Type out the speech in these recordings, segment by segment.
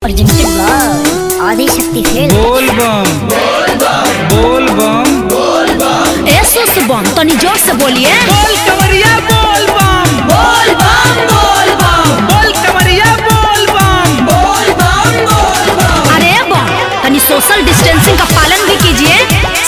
Presented by Adishakti film. बोल बम बोल बम बोल बम एसोस बम तनी जोर से बोलिए। बोल कमरिया बोल बम बोल बम बोल बम बोल कमरिया बोल बम बोल बम बोल बम। अरे बम तनी सोशल डिस्टेंसिंग का पालन भी कीजिए।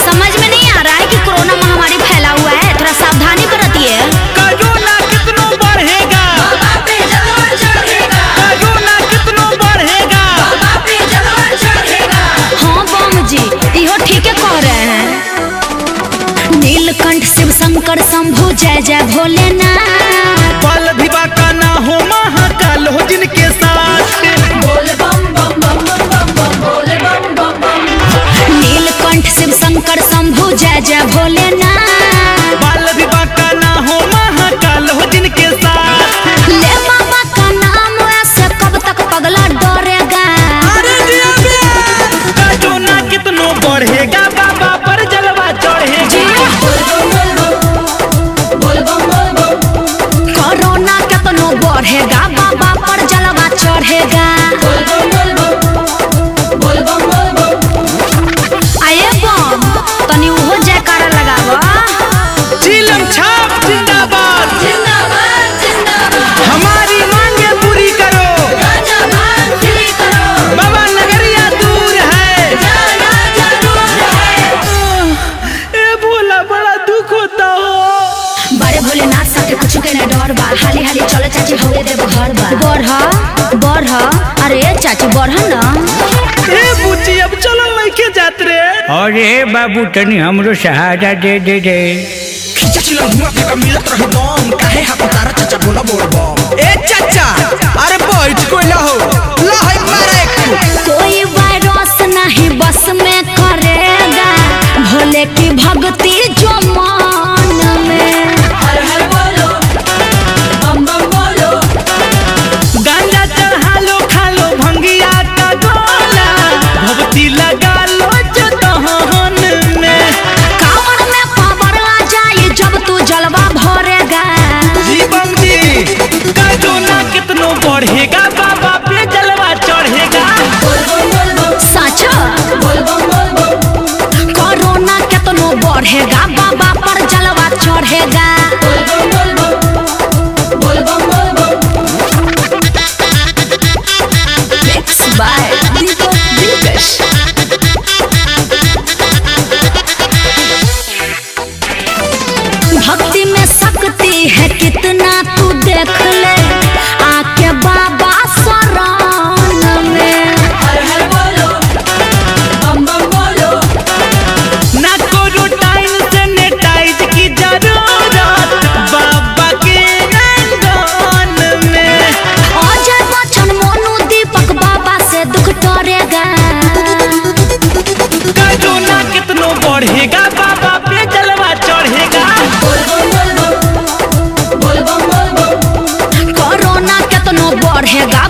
समझ में नहीं आ रहा है कि कोरोना महामारी फैला हुआ है, थोड़ा सावधानी बरतिए। कोरोना कितना बढ़ेगा बाबा पे जलवा चढ़ेगा। कोरोना कितना बढ़ेगा बाबा पे जलवा चढ़ेगा। हाँ बम जी इहो ठीक है कह रहे हैं। नीलकंठ शिव शंकर शंभु जय जय भोलेनाथ। बल भिवा का ना हो महाकाल हो जिनके साथ। बोल बम बम बम बम बम बोल बम बम बम। नीलकंठ शिव शंकर शंभु जय जय भोलेनाथ। बल भिवा का ना हो महाकाल हो जिनके साथ। ले बाबा का नाम ऐसे कब तक पगला डरेगा। अरे जिया कोरोना कितना बढ़ेगा बाबा पर जलवा चढ़ेगा। कोरोना कितना बढ़ेगा बाबा पर जलवा चढ़ेगा। आए बम तनी उहो जयकारा लगावा। चिलम छाप जिंदाबाद जिंदाबाद जिंदाबाद। हमारी मांगे पूरी करो। गांजा भांग फ्री करो। बाबा नगरिया दूर है। जाना जरूर है। ए भोला बड़ा दुख होता हो। बड़े भोलेनाथ साथे कुछ के न डर बा। हाली हाली चले चाची होए दे घर बा। बढ़ अरे चाची बढ़ ना। ए बुची अब चलो लेके जात रे। अरे बाबू तनी हमरो सहारा दे दे दे। खींचा चिलम हुआ फेंका मिलत रही बम काहे हपतारा चाचा बोला बोल बम। ए चाचा अरे बैठ कोई ला हो ला है मारे कोई वायरस नहीं बस में करेगा भोले की भक्ति जो मन में। हर हर बोलो बम बम बोलो। गांजा चढ़ा लो खा लो भंगिया का गोला। भक्ति लगा लो जो दहन में। कांवर में पावर आ जाए जब तू जलवा भरेगा। जी बम जी कोरोना कितना बढ़ेगा बाबा पे जलवा चढ़ेगा। सच कोरोना कितना बढ़ेगा बाबा पर जलवा चढ़ेगा। Mixed by Deepak Dilkash। भक्ति में शक्ति है कितना तू देख ले आके बाबा शरण में। हर हर बोलो बम बम बोलो। ना करो टाइम सैनिटाइज की जरूरत बाबा के आंगन में। अजय बच्चन मोनू दीपक बाबा से दुख टरेगा। कोरोना कितना बढ़ेगा बाबा पे जलवा चढ़ेगा। कोरोना कितना बढ़ेगा